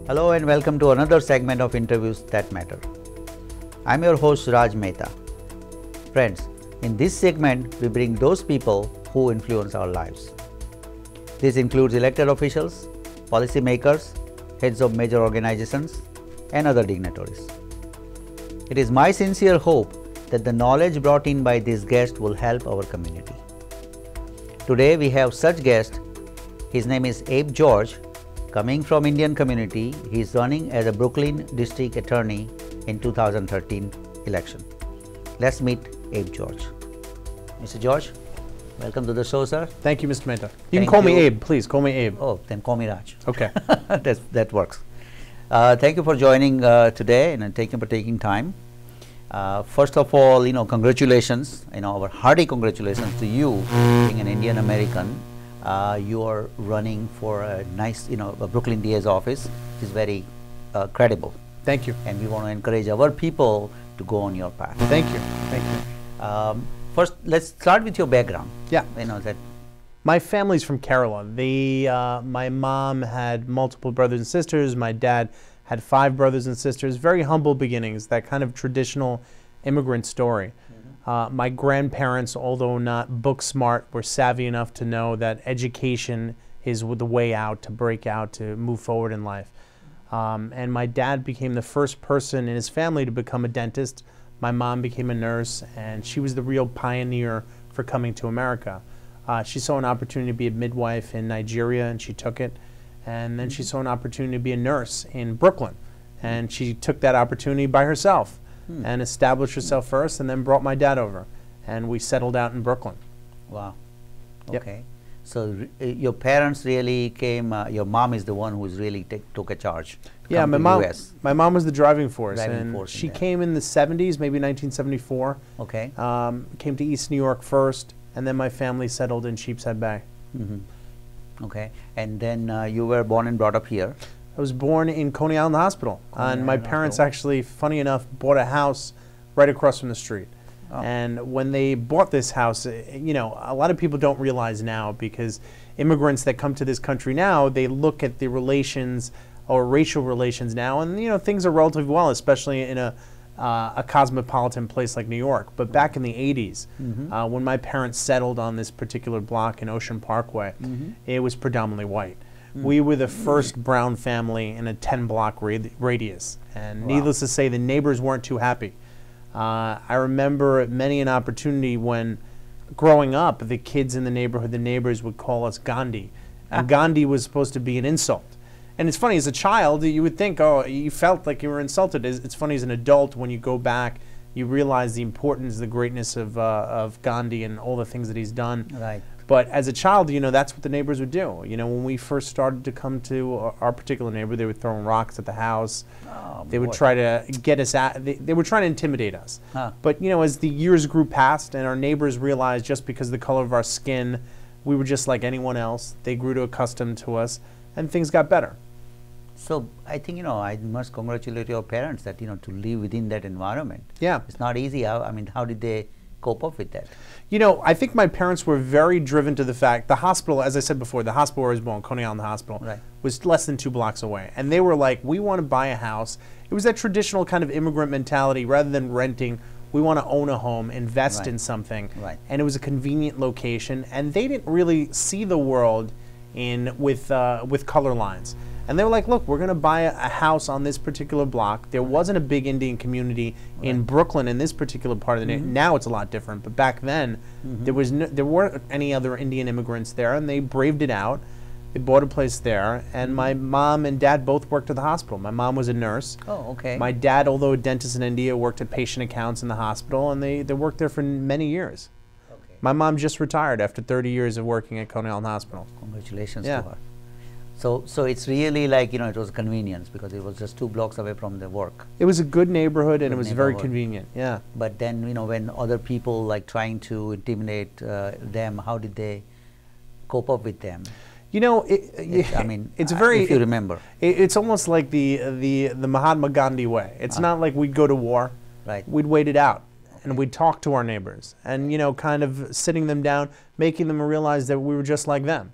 Hello and welcome to another segment of Interviews That Matter. I'm your host Raj Mehta. Friends, in this segment we bring those people who influence our lives. This includes elected officials, policymakers, heads of major organizations and other dignitaries. It is my sincere hope that the knowledge brought in by these guests will help our community. Today we have such guest. His name is Abe George. Coming from Indian community, he is running as a Brooklyn District Attorney in 2013 election. Let's meet Abe George. Mr. George, welcome to the show, sir. Thank you, Mr. Mehta. You can call me Abe, please. Call me Abe. Oh, then call me Raj. Okay. That works. Thank you for joining today and thank you for taking time. First of all, congratulations, our hearty congratulations to you being an Indian American. You are running for a nice, a Brooklyn DA's office, which is very credible. Thank you. And we want to encourage our people to go on your path. Thank you. Thank you. First, let's start with your background. Yeah. That. My family's from Kerala. My mom had multiple brothers and sisters. My dad had 5 brothers and sisters. Very humble beginnings, that kind of traditional immigrant story. My grandparents, although not book smart, were savvy enough to know that education is the way out, to break out, to move forward in life. And my dad became the first person in his family to become a dentist. My mom became a nurse, and she was the real pioneer for coming to America. She saw an opportunity to be a midwife in Nigeria, and she took it. And then she saw an opportunity to be a nurse in Brooklyn, and she took that opportunity by herself. And established herself first, and then brought my dad over, and we settled out in Brooklyn. Wow. Yep. Okay. So your parents really came. Your mom is the one who's really took a charge. Yeah, my mom was the driving force, she yeah. came in the 70s, maybe 1974. Okay. Came to East New York first, and then my family settled in Sheepshead Bay. Okay. And then you were born and brought up here. I was born in Coney Island Hospital, and my parents actually, funny enough, bought a house right across from the street. Oh. And when they bought this house, a lot of people don't realize now, because immigrants that come to this country now, they look at the relations or racial relations now, and things are relatively well, especially in a cosmopolitan place like New York. But back in the 80s, when my parents settled on this particular block in Ocean Parkway, it was predominantly white. We were the first brown family in a 10-block radius, and needless to say, the neighbors weren't too happy. I remember many an opportunity when, growing up, the kids in the neighborhood, the neighbors would call us Gandhi, and Gandhi was supposed to be an insult. And it's funny, as a child, you would think, oh, you felt like you were insulted. It's funny, as an adult, when you go back, you realize the importance, the greatness of Gandhi and all the things that he's done. Right. But as a child, that's what the neighbors would do. When we first started to come to our particular neighbor, they would throw rocks at the house. Oh, they would try to get us out. They were trying to intimidate us. Huh. But, as the years grew past and our neighbors realized, just because of the color of our skin, we were just like anyone else, they grew to accustomed to us, and things got better. So I think, I must congratulate your parents that, to live within that environment. Yeah. It's not easy. How did they cope up with that? I think my parents were very driven to the fact, the hospital, as I said before, the hospital where I was born, Coney Island Hospital, was less than 2 blocks away. And they were like, we want to buy a house. It was that traditional kind of immigrant mentality. Rather than renting, we want to own a home, invest in something. Right. And it was a convenient location. And they didn't really see the world with color lines. And they were like, look, we're going to buy a house on this particular block. There wasn't a big Indian community in Brooklyn in this particular part of the neighborhood. Now it's a lot different, but back then there weren't any other Indian immigrants there, and they braved it out. They bought a place there, and my mom and dad both worked at the hospital. My mom was a nurse. Oh, okay. My dad, although a dentist in India, worked at patient accounts in the hospital, and they worked there for many years. Okay. My mom just retired after 30 years of working at Coney Island Hospital. Congratulations to her. So it's really like, it was a convenience because it was just 2 blocks away from the work. It was a good neighborhood, and it was very convenient, yeah. But then, when other people like trying to intimidate them, how did they cope up with them? It's very, if you remember. It's almost like the Mahatma Gandhi way. It's not like we'd go to war. Right. We'd wait it out. And we'd talk to our neighbors and, kind of sitting them down, making them realize that we were just like them,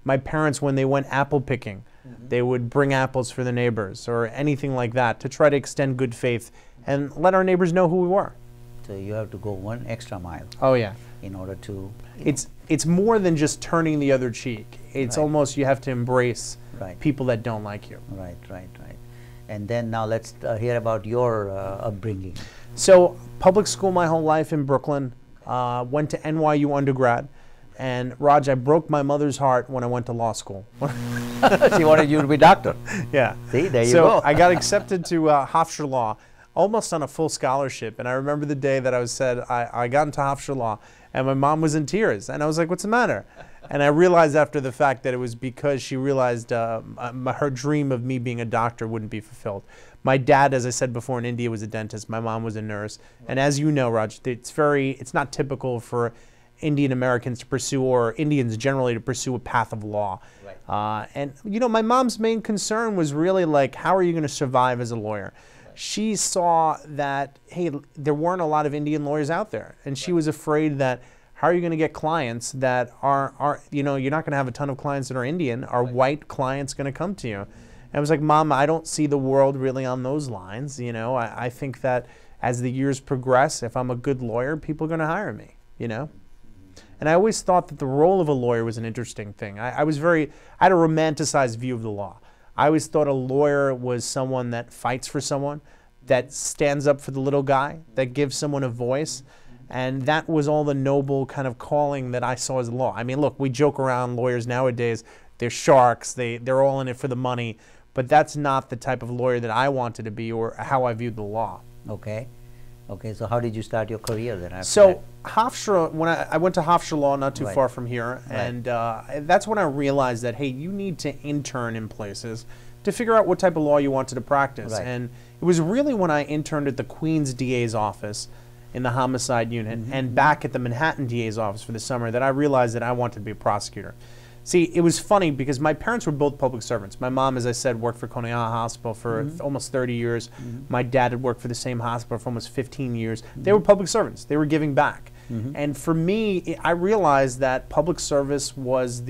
My parents, when they went apple picking, They would bring apples for the neighbors or anything like that to try to extend good faith and let our neighbors know who we were. So you have to go one extra mile. Oh yeah. In order to. It's more than just turning the other cheek. It's almost you have to embrace people that don't like you. Right. And then now let's hear about your upbringing. So public school my whole life in Brooklyn. Went to NYU undergrad. And Raj, I broke my mother's heart when I went to law school. She wanted you to be a doctor. Yeah. See, there you go. So I got accepted to Hofstra Law, almost on a full scholarship. And I remember the day that I got into Hofstra Law, and my mom was in tears. And I was like, what's the matter? And I realized after the fact that it was because she realized her dream of me being a doctor wouldn't be fulfilled. My dad, as I said before, in India was a dentist. My mom was a nurse. And as you know, Raj, it's not typical for Indian Americans to pursue, or Indians generally to pursue, a path of law. And you know, my mom's main concern was really like, how are you going to survive as a lawyer? She saw that, hey, there weren't a lot of Indian lawyers out there, and she was afraid that, how are you going to get clients that are you know, you're not going to have a ton of clients that are Indian. Are white clients going to come to you? And I was like, Mom, I don't see the world really on those lines. You know, I think that as the years progress, if I'm a good lawyer, people are going to hire me, you know? And I always thought that the role of a lawyer was an interesting thing. I had a romanticized view of the law. I always thought a lawyer was someone that fights for someone, that stands up for the little guy, that gives someone a voice. And that was all the noble kind of calling that I saw as law. I mean, look, we joke around lawyers nowadays, they're sharks, they're all in it for the money, but that's not the type of lawyer that I wanted to be or how I viewed the law. Okay. Okay, so how did you start your career then after So Hofstra, when I went to Hofstra Law, not too far from here, and that's when I realized that, hey, you need to intern in places to figure out what type of law you wanted to practice. And it was really when I interned at the Queens DA's office in the homicide unit and back at the Manhattan DA's office for the summer that I realized that I wanted to be a prosecutor. See, it was funny because my parents were both public servants. My mom, as I said, worked for Coney Island Hospital for almost 30 years. My dad had worked for the same hospital for almost 15 years. They were public servants. They were giving back. And for me, I realized that public service was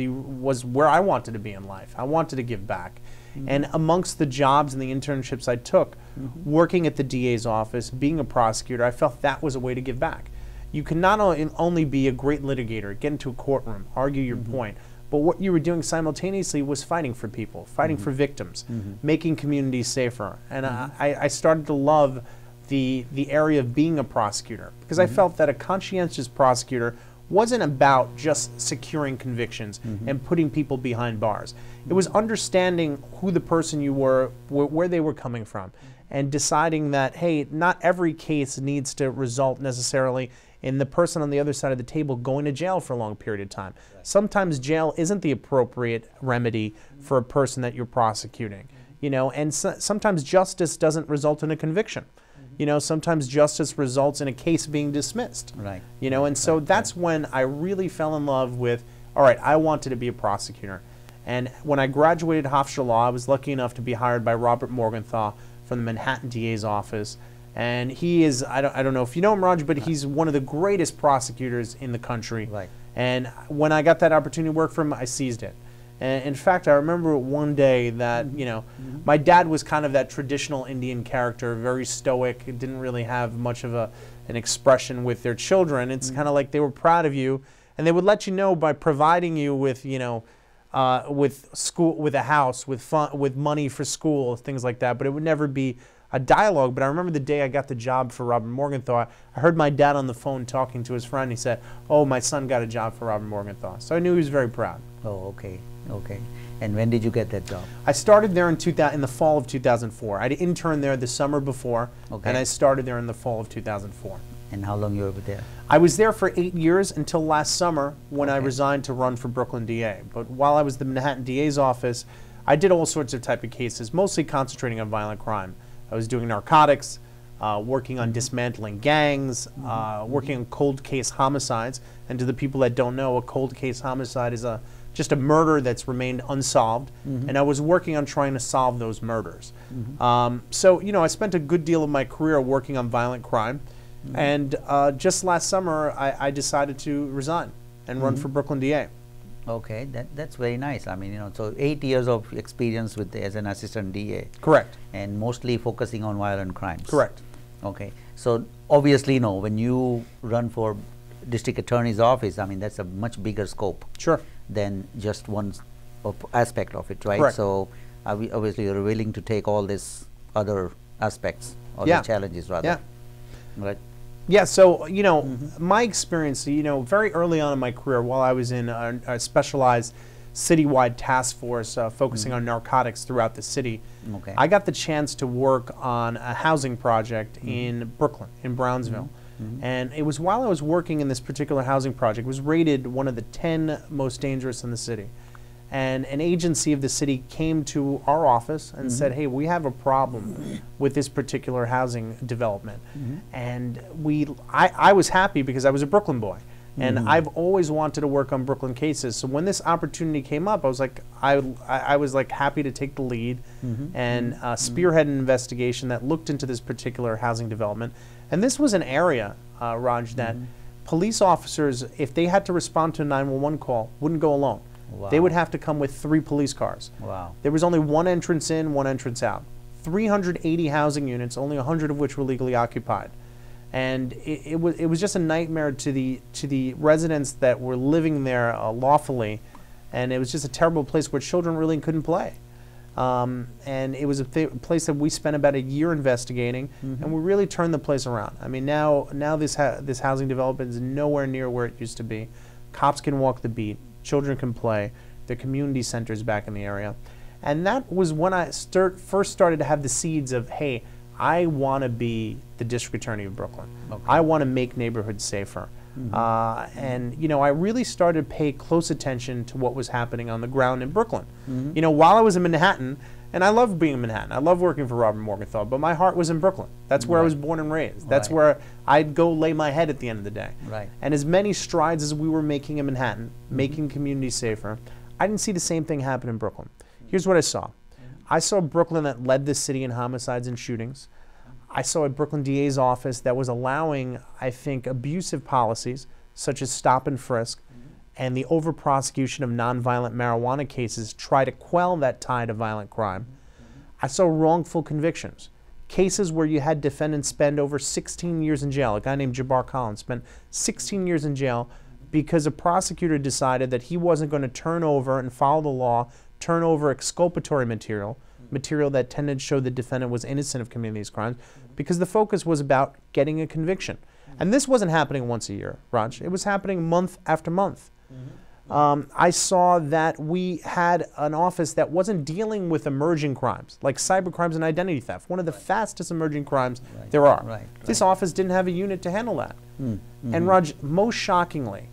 where I wanted to be in life. I wanted to give back. And amongst the jobs and the internships I took, working at the DA's office, being a prosecutor, I felt that was a way to give back. You can not only be a great litigator, get into a courtroom, argue your point, but what you were doing simultaneously was fighting for people, fighting for victims, making communities safer. And I started to love the area of being a prosecutor because I felt that a conscientious prosecutor wasn't about just securing convictions and putting people behind bars. It was understanding who the person you were, where they were coming from, and deciding that, hey, not every case needs to result necessarily in the person on the other side of the table going to jail for a long period of time. Sometimes jail isn't the appropriate remedy for a person that you're prosecuting, you know, and sometimes justice doesn't result in a conviction. You know, sometimes justice results in a case being dismissed. You know, and so that's when I really fell in love with, all right, I wanted to be a prosecutor. And when I graduated Hofstra Law, I was lucky enough to be hired by Robert Morgenthau from the Manhattan DA's office. And he is, I don't know if you know him, Raj, but he's one of the greatest prosecutors in the country. And when I got that opportunity to work for him, I seized it. And in fact, I remember one day that, you know, my dad was kind of that traditional Indian character, very stoic, didn't really have much of an expression with their children. It's kind of like they were proud of you, and they would let you know by providing you with, you know, with school, with a house, with fun, with money for school, things like that. But it would never be a dialogue. But I remember the day I got the job for Robert Morgenthau, I heard my dad on the phone talking to his friend. He said, "Oh, my son got a job for Robert Morgenthau." So I knew he was very proud. Oh, okay. Okay. And when did you get that job? I started there in the fall of 2004. I interned there the summer before, and I started there in the fall of 2004. And how long you were there? I was there for 8 years until last summer when I resigned to run for Brooklyn DA. But while I was the Manhattan DA's office, I did all sorts of type of cases, mostly concentrating on violent crime. I was doing narcotics, working on dismantling gangs, working on cold case homicides. And to the people that don't know, a cold case homicide is just a murder that's remained unsolved, and I was working on trying to solve those murders. So, you know, I spent a good deal of my career working on violent crime, and just last summer I decided to resign and run for Brooklyn DA. Okay, that's very nice. I mean, so 8 years of experience with as an assistant DA. Correct. And mostly focusing on violent crimes. Correct. Okay, so obviously, when you run for district attorney's office, I mean, that's a much bigger scope. Sure. Than just one aspect of it, right? Correct. So obviously, you're willing to take all these other aspects or the challenges, rather. Yeah. Right. Yeah, so, my experience, very early on in my career, while I was in a specialized citywide task force focusing on narcotics throughout the city, I got the chance to work on a housing project in Brooklyn, in Brownsville. And it was while I was working in this particular housing project, it was rated one of the 10 most dangerous in the city. And an agency of the city came to our office and said, hey, we have a problem with this particular housing development. And I was happy because I was a Brooklyn boy. And I've always wanted to work on Brooklyn cases. So when this opportunity came up, I was like, I was like happy to take the lead and spearhead an investigation that looked into this particular housing development. And this was an area, Raj, that police officers, if they had to respond to a 911 call, wouldn't go alone. Wow. They would have to come with 3 police cars. Wow. There was only one entrance in, one entrance out. 380 housing units, only 100 of which were legally occupied. And it was just a nightmare to the residents that were living there lawfully, and it was just a terrible place where children really couldn't play. And it was a place that we spent about a year investigating, and we really turned the place around. I mean, now this housing development is nowhere near where it used to be. Cops can walk the beat, children can play, the community centers back in the area, and that was when I first started to have the seeds of, hey, I want to be the district attorney of Brooklyn. Okay. I want to make neighborhoods safer. And I really started to pay close attention to what was happening on the ground in Brooklyn. While I was in Manhattan, and I loved being in Manhattan, I loved working for Robert Morgenthau, but my heart was in Brooklyn. That's where I was born and raised. That's where I'd go lay my head at the end of the day. Right. And as many strides as we were making in Manhattan, making communities safer, I didn't see the same thing happen in Brooklyn. Here's what I saw. I saw Brooklyn that led the city in homicides and shootings. I saw a Brooklyn DA's office that was allowing, I think, abusive policies such as stop and frisk and the over-prosecution of nonviolent marijuana cases try to quell that tide of violent crime. I saw wrongful convictions, cases where you had defendants spend over 16 years in jail. A guy named Jabbar Collins spent 16 years in jail because a prosecutor decided that he wasn't going to turn over and follow the law, turn over exculpatory material that tended to show the defendant was innocent of committing these crimes, because the focus was about getting a conviction. And this wasn't happening once a year, Raj. It was happening month after month. I saw that we had an office that wasn't dealing with emerging crimes, like cyber crimes and identity theft, one of the fastest emerging crimes there are. This office didn't have a unit to handle that. And Raj, most shockingly,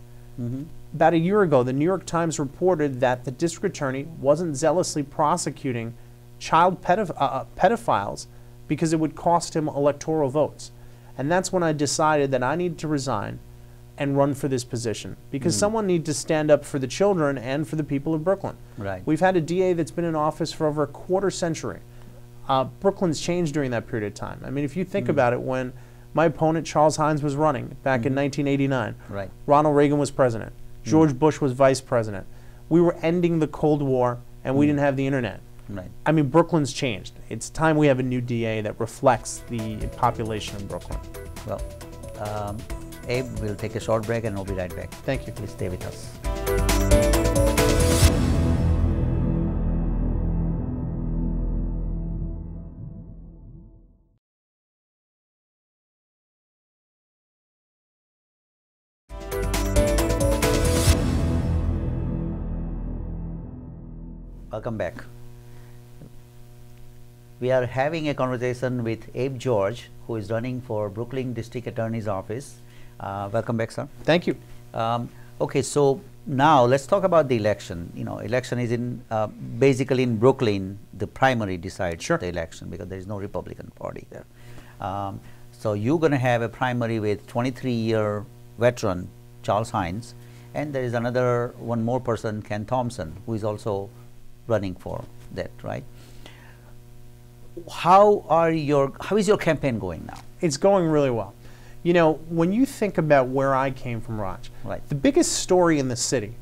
about a year ago, the New York Times reported that the district attorney wasn't zealously prosecuting child pedophiles because it would cost him electoral votes. And that's when I decided that I needed to resign and run for this position, because someone needs to stand up for the children and for the people of Brooklyn. Right. We've had a DA that's been in office for over a quarter century. Brooklyn's changed during that period of time. I mean, if you think about it, when my opponent, Charles Hynes, was running back in 1989, Ronald Reagan was president, George Bush was vice president. We were ending the Cold War, and we didn't have the internet. I mean, Brooklyn's changed. It's time we have a new DA that reflects the population of Brooklyn. Well, Abe, we'll take a short break and we'll be right back. Thank you. Please stay with us. Welcome back. We are having a conversation with Abe George, who is running for Brooklyn District Attorney's Office. Welcome back, sir. Thank you. Okay, so now let's talk about the election. Election is in basically in Brooklyn. The primary decides the election because there is no Republican Party there. So you're going to have a primary with 23-year veteran Charles Hynes, and there is one more person, Ken Thompson, who is also running for that, right? How is your campaign going now? It's going really well. When you think about where I came from, Raj, the biggest story in the city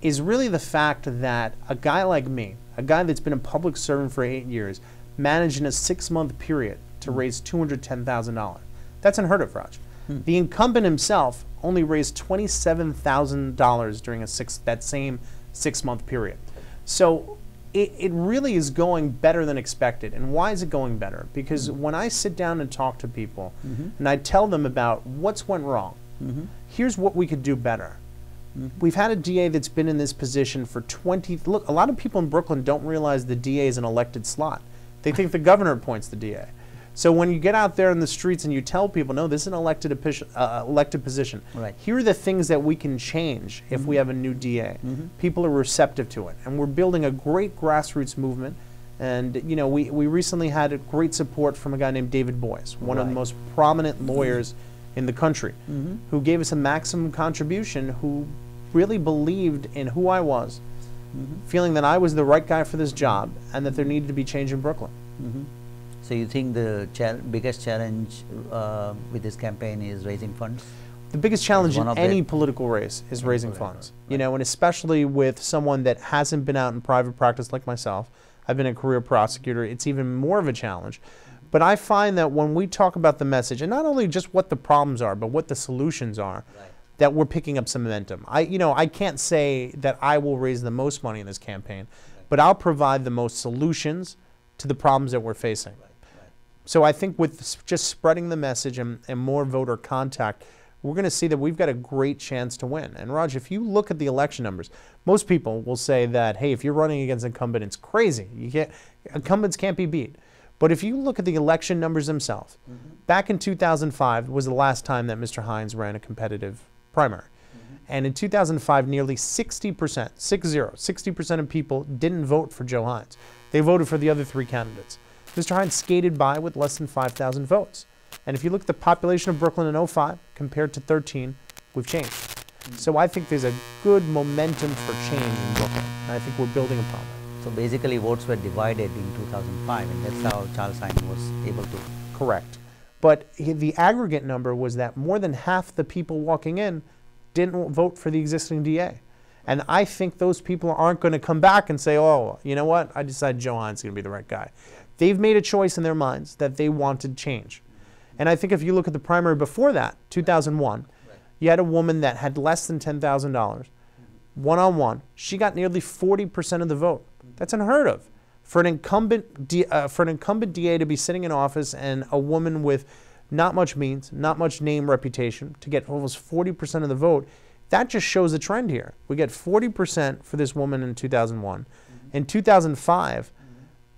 is really the fact that a guy like me, a guy that's been a public servant for 8 years, managed in a 6-month period to raise $210,000. That's unheard of, Raj. The incumbent himself only raised $27,000 during that same 6-month period. So it really is going better than expected. And why is it going better? Because when I sit down and talk to people and I tell them about what's went wrong, here's what we could do better. We've had a DA that's been in this position for 20, look, a lot of people in Brooklyn don't realize the DA is an elected slot. They think the governor appoints the DA. So when you get out there in the streets and you tell people, no, this is an elected position. Right. Here are the things that we can change if we have a new DA. People are receptive to it. And we're building a great grassroots movement. And you know, we recently had a great support from a guy named David Boyce, one of the most prominent lawyers in the country, who gave us a maximum contribution, who really believed in who I was, feeling that I was the right guy for this job and that there needed to be change in Brooklyn. So you think the biggest challenge with this campaign is raising funds? The biggest challenge in any political race is raising funds. You know, and especially with someone that hasn't been out in private practice like myself. I've been a career prosecutor. It's even more of a challenge. But I find that when we talk about the message, and not only just what the problems are, but what the solutions are, that we're picking up some momentum. I can't say that I will raise the most money in this campaign, but I'll provide the most solutions to the problems that we're facing. So I think with just spreading the message and more voter contact, we're going to see that we've got a great chance to win. And Raj, if you look at the election numbers, most people will say that, hey, if you're running against an incumbent, it's crazy. Incumbents can't be beat. But if you look at the election numbers themselves, back in 2005 was the last time that Mr. Hynes ran a competitive primary. And in 2005, nearly 60% of people didn't vote for Joe Hynes. They voted for the other 3 candidates. Mr. Hynes skated by with less than 5,000 votes. And if you look at the population of Brooklyn in 05 compared to 13, we've changed. So I think there's a good momentum for change in Brooklyn. And I think we're building upon that. So basically votes were divided in 2005, and that's how Charles Hynes was able to. Correct. But the aggregate number was that more than half the people walking in didn't vote for the existing DA. And I think those people aren't going to come back and say, oh, you know what, I decided Joe Hynes is going to be the right guy. They've made a choice in their minds that they wanted change. And I think if you look at the primary before that, 2001, you had a woman that had less than $10,000, one-on-one. She got nearly 40% of the vote. That's unheard of. For an incumbent DA to be sitting in office and a woman with not much means, not much name reputation, to get almost 40% of the vote, that just shows a trend here. We get 40% for this woman in 2001. In 2005,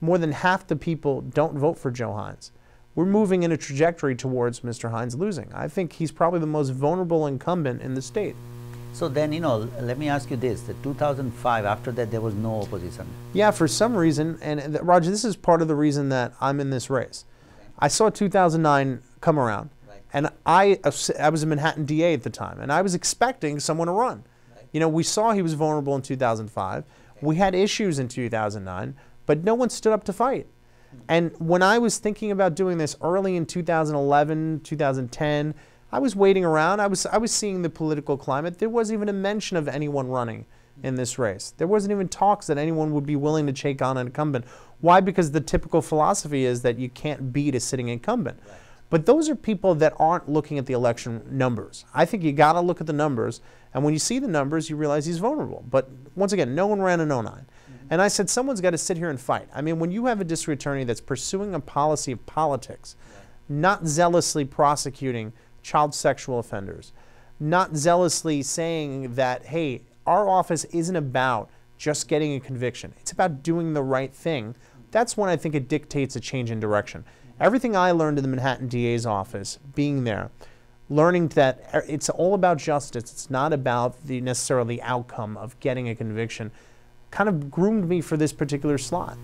more than half the people don't vote for Joe Hynes. We're moving in a trajectory towards Mr. Hynes losing. I think he's probably the most vulnerable incumbent in the state. So then, you know, let me ask you this. The 2005, after that, there was no opposition. Yeah, for some reason, and Roger, this is part of the reason that I'm in this race. I saw 2009 come around, and I was a Manhattan DA at the time, and I was expecting someone to run. You know, we saw he was vulnerable in 2005. We had issues in 2009, but no one stood up to fight. And when I was thinking about doing this early in 2011, 2010, I was waiting around. I was seeing the political climate. There wasn't even a mention of anyone running in this race. There wasn't even talks that anyone would be willing to take on an incumbent. Why? Because the typical philosophy is that you can't beat a sitting incumbent. But those are people that aren't looking at the election numbers. I think you got to look at the numbers, and when you see the numbers, you realize he's vulnerable. But once again, no one ran in 09. And I said, someone's got to sit here and fight. I mean, when you have a district attorney that's pursuing a policy of politics, not zealously prosecuting child sexual offenders, not zealously saying that, hey, our office isn't about just getting a conviction. It's about doing the right thing. That's when I think it dictates a change in direction. Everything I learned in the Manhattan DA's office, being there, learning that it's all about justice, it's not about necessarily the outcome of getting a conviction, kind of groomed me for this particular slot.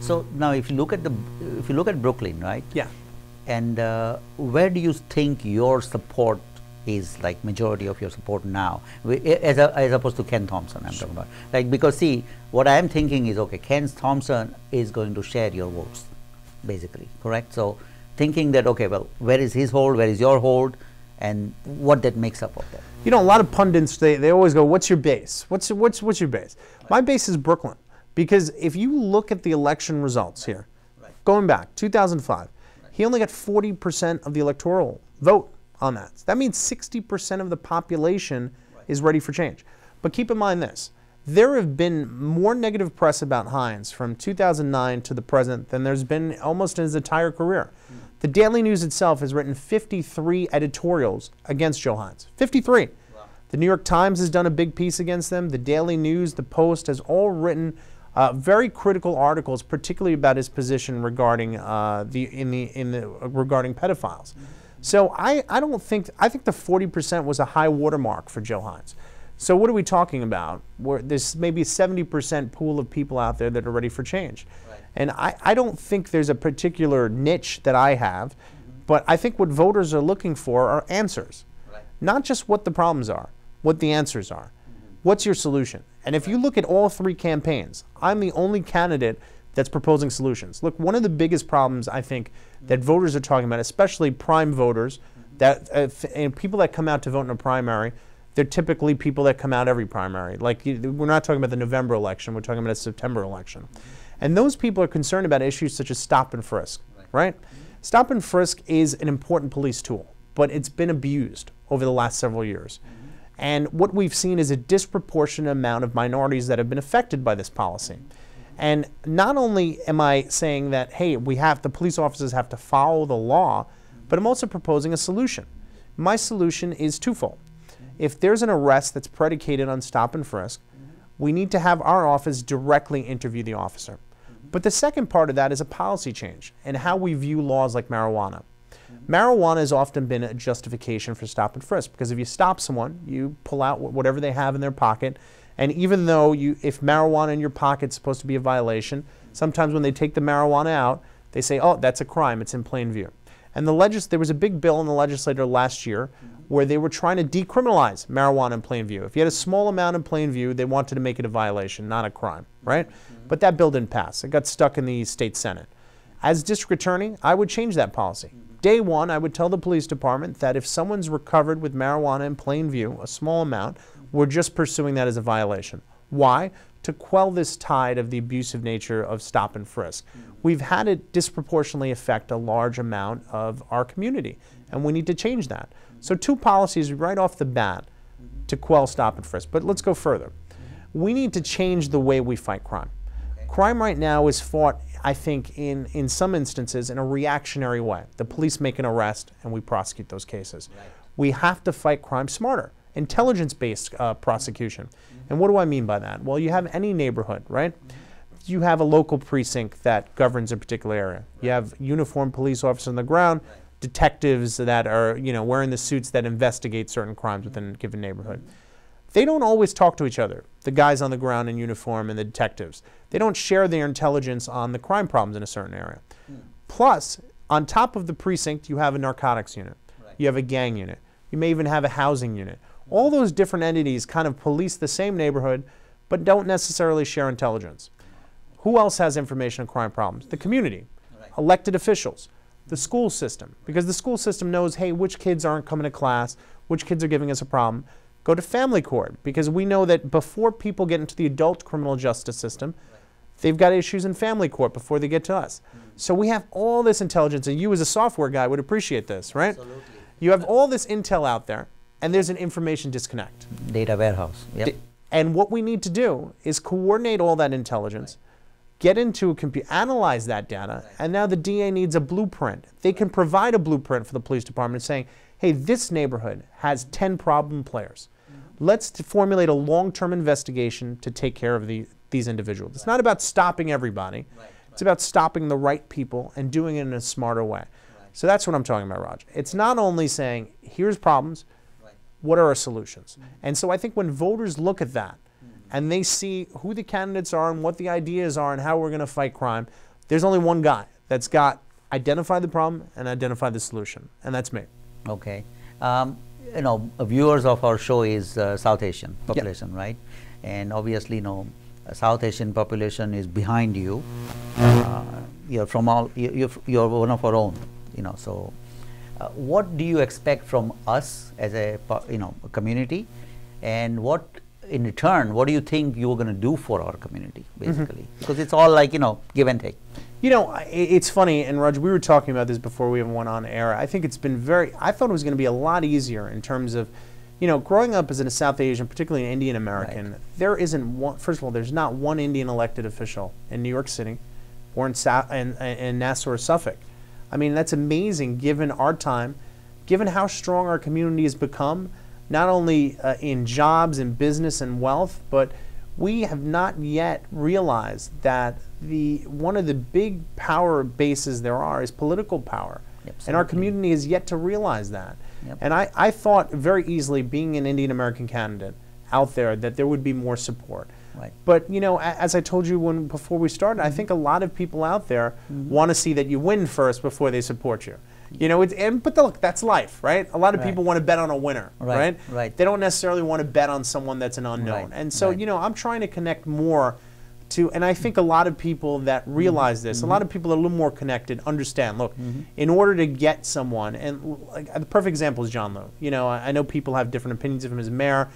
So now, if you look at Brooklyn, right? Yeah. And where do you think your support is, like majority of your support now, as opposed to Ken Thompson? I'm talking about, like, because see, what I am thinking is, okay, Ken Thompson is going to share your votes, basically, correct? So thinking that, okay, well, where is his hold, where is your hold, and what that makes up of that? You know, a lot of pundits, they always go, what's your base? What's your base? My base is Brooklyn. Because if you look at the election results here, going back, 2005, he only got 40% of the electoral vote on that. So that means 60% of the population is ready for change. But keep in mind this, there have been more negative press about Hynes from 2009 to the present than there's been almost in his entire career. The Daily News itself has written 53 editorials against Joe Hynes. 53. Wow. The New York Times has done a big piece against them. The Daily News, the Post has all written very critical articles, particularly about his position regarding regarding pedophiles. So I think the 40% was a high watermark for Joe Hynes. So what are we talking about? Where there's maybe a 70% pool of people out there that are ready for change. Right. And I don't think there's a particular niche that I have, but I think what voters are looking for are answers. Right. Not just what the problems are, what the answers are. What's your solution? And if you look at all three campaigns, I'm the only candidate that's proposing solutions. Look, one of the biggest problems I think that voters are talking about, especially prime voters, that and people that come out to vote in a primary, they're typically people that come out every primary. Like, we're not talking about the November election, we're talking about a September election. And those people are concerned about issues such as stop and frisk, right? Stop and frisk is an important police tool, but it's been abused over the last several years. And what we've seen is a disproportionate amount of minorities that have been affected by this policy. And not only am I saying that, hey, the police officers have to follow the law, but I'm also proposing a solution. My solution is twofold. If there's an arrest that's predicated on stop and frisk, we need to have our office directly interview the officer. But the second part of that is a policy change and how we view laws like marijuana. Marijuana has often been a justification for stop and frisk, because if you stop someone, you pull out whatever they have in their pocket, and even though if marijuana in your pocket is supposed to be a violation, sometimes when they take the marijuana out, they say, oh, that's a crime, it's in plain view. And there was a big bill in the legislature last year where they were trying to decriminalize marijuana in plain view. If you had a small amount in plain view, they wanted to make it a violation, not a crime, right? But that bill didn't pass. It got stuck in the state Senate. As district attorney, I would change that policy. Day one, I would tell the police department that if someone's recovered with marijuana in plain view, a small amount, we're just pursuing that as a violation. Why? To quell this tide of the abusive nature of stop and frisk. We've had it disproportionately affect a large amount of our community, and we need to change that. So two policies right off the bat to quell stop and frisk. But let's go further. We need to change the way we fight crime. Crime right now is fought, I think, in some instances in a reactionary way. The police make an arrest and we prosecute those cases. Right. We have to fight crime smarter, intelligence-based prosecution. And what do I mean by that? Well, you have any neighborhood, right? You have a local precinct that governs a particular area. You have uniformed police officers on the ground, detectives that are, wearing the suits that investigate certain crimes within a given neighborhood. They don't always talk to each other, the guys on the ground in uniform and the detectives. They don't share their intelligence on the crime problems in a certain area. Plus, on top of the precinct, you have a narcotics unit. You have a gang unit. You may even have a housing unit. All those different entities kind of police the same neighborhood, but don't necessarily share intelligence. Who else has information on crime problems? The community, elected officials, the school system, because the school system knows, hey, which kids aren't coming to class, which kids are giving us a problem. Go to family court, because we know that before people get into the adult criminal justice system, they've got issues in family court before they get to us. So we have all this intelligence, and you as a software guy would appreciate this, right? Absolutely. You have all this intel out there, and there's an information disconnect. Data warehouse. Yep. And what we need to do is coordinate all that intelligence, get into a computer, analyze that data, and now the DA needs a blueprint. They can provide a blueprint for the police department saying, hey, this neighborhood has 10 problem players. Let's formulate a long-term investigation to take care of these individuals. It's not about stopping everybody. It's about stopping the right people and doing it in a smarter way. So that's what I'm talking about, Raj. It's not only saying, here's problems, what are our solutions? And so I think when voters look at that and they see who the candidates are and what the ideas are and how we're going to fight crime, there's only one guy that's got identify the problem and identify the solution, and that's me. Okay. Viewers of our show is South Asian population, right? And obviously, South Asian population is behind you. You're one of our own, so What do you expect from us as a community, and what in return, what do you think you're going to do for our community, basically? Because it's all like, give and take. It's funny, and Raj, we were talking about this before we even went on air. I think it's been I thought it was going to be a lot easier in terms of, growing up as a South Asian, particularly an Indian American, right. There isn't one, first of all, there's not one Indian elected official in New York City or in Nassau or Suffolk. I mean, that's amazing given our time, given how strong our community has become, not only in jobs and business and wealth, but we have not yet realized that one of the big power bases there are is political power. Absolutely. And our community is yet to realize that. Yep. And I thought very easily, being an Indian American candidate out there, that there would be more support. Right. But as I told you before we started, I think a lot of people out there want to see that you win first before they support you. But look, that's life, right? A lot of people want to bet on a winner, right? Right. They don't necessarily want to bet on someone that's an unknown. Right. And so, I'm trying to connect more to, and I think a lot of people that realize this, a lot of people that are a little more connected understand, look, in order to get someone, and like, the perfect example is John Liu. I know people have different opinions of him as mayor,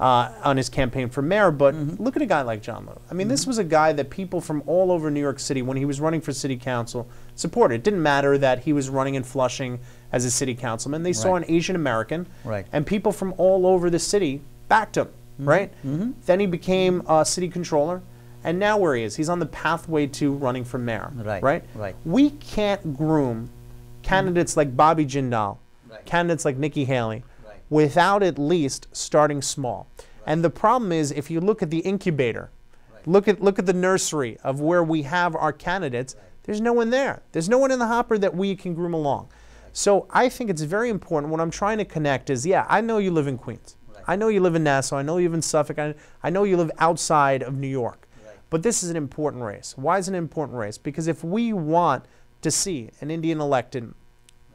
on his campaign for mayor, but look at a guy like John Liu. I mean, this was a guy that people from all over New York City, when he was running for city council, supported. It didn't matter that he was running in Flushing as a city councilman. They saw an Asian American, and people from all over the city backed him, right? Then he became a city controller, and now where he is, he's on the pathway to running for mayor, right? We can't groom candidates like Bobby Jindal, candidates like Nikki Haley, without at least starting small. And the problem is, if you look at the incubator, look at the nursery of where we have our candidates, there's no one there. There's no one in the hopper that we can groom along. So I think it's very important. What I'm trying to connect is, I know you live in Queens. I know you live in Nassau. I know you live in Suffolk. I know you live outside of New York. But this is an important race. Why is it an important race? Because if we want to see an Indian elected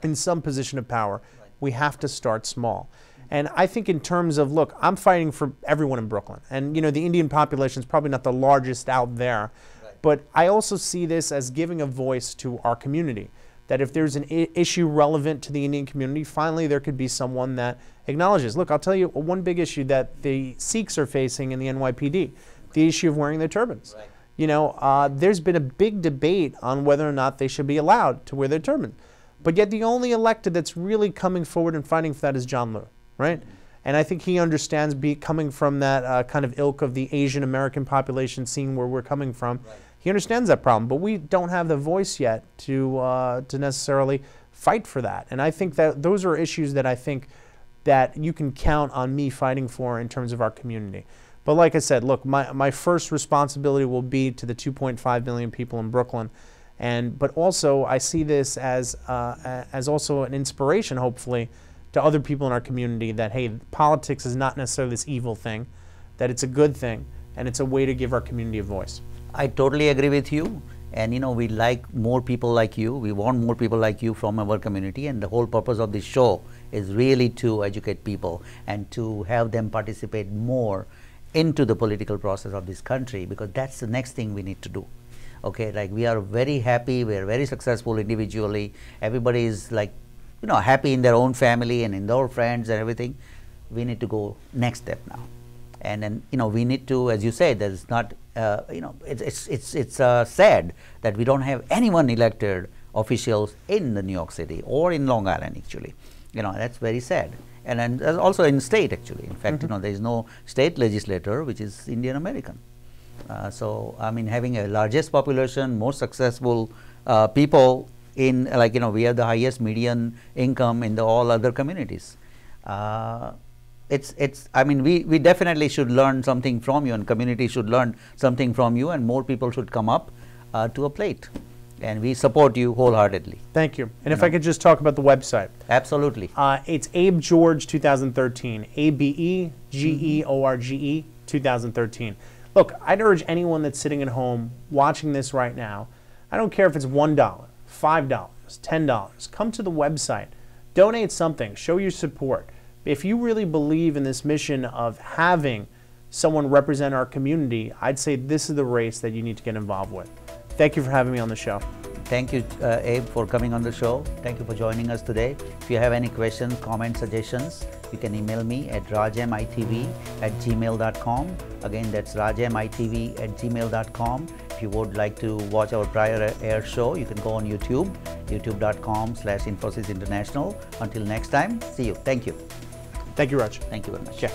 in some position of power, we have to start small. And I think in terms of, look, I'm fighting for everyone in Brooklyn. And, the Indian population is probably not the largest out there. But I also see this as giving a voice to our community. That if there's an issue relevant to the Indian community, finally there could be someone that acknowledges. Look, I'll tell you one big issue that the Sikhs are facing in the NYPD, the issue of wearing their turbans. There's been a big debate on whether or not they should be allowed to wear their turban. But yet the only elected that's really coming forward and fighting for that is John Liu, right? And I think he understands, coming from that kind of ilk of the Asian American population, seeing where we're coming from, he understands that problem. But we don't have the voice yet to necessarily fight for that. And I think that those are issues that I think that you can count on me fighting for in terms of our community. But like I said, look, my first responsibility will be to the 2.5 million people in Brooklyn. But also I see this as also an inspiration, hopefully, to other people in our community that, hey, politics is not necessarily this evil thing, that it's a good thing, and it's a way to give our community a voice. I totally agree with you. And we like more people like you. We want more people like you from our community. And the whole purpose of this show is really to educate people and to have them participate more into the political process of this country, because that's the next thing we need to do. Okay, like we are very happy, we are very successful individually. Everybody is like, happy in their own family and in their friends and everything. We need to go next step now. And then, we need to, as you said, there's not, it's sad that we don't have anyone elected officials in the New York City or in Long Island, actually. That's very sad. And then also in state, actually. In fact, there is no state legislator which is Indian American. So, I mean, having a largest population, most successful people in, we have the highest median income in all other communities. I mean, we definitely should learn something from you, and community should learn something from you, and more people should come up to a plate. And we support you wholeheartedly. Thank you. And if I could just talk about the website. Absolutely. It's Abe George 2013, ABEGEORGE 2013. Look, I'd urge anyone that's sitting at home watching this right now, I don't care if it's $1, $5, $10, come to the website, donate something, show your support. If you really believe in this mission of having someone represent our community, I'd say this is the race that you need to get involved with. Thank you for having me on the show. Thank you, Abe, for coming on the show. Thank you for joining us today. If you have any questions, comments, suggestions, you can email me at rajmitv@gmail.com. Again, that's rajmitv@gmail.com. If you would like to watch our prior air show, you can go on YouTube, youtube.com/Infosys International. Until next time, see you. Thank you. Thank you, Raj. Thank you very much. Yeah.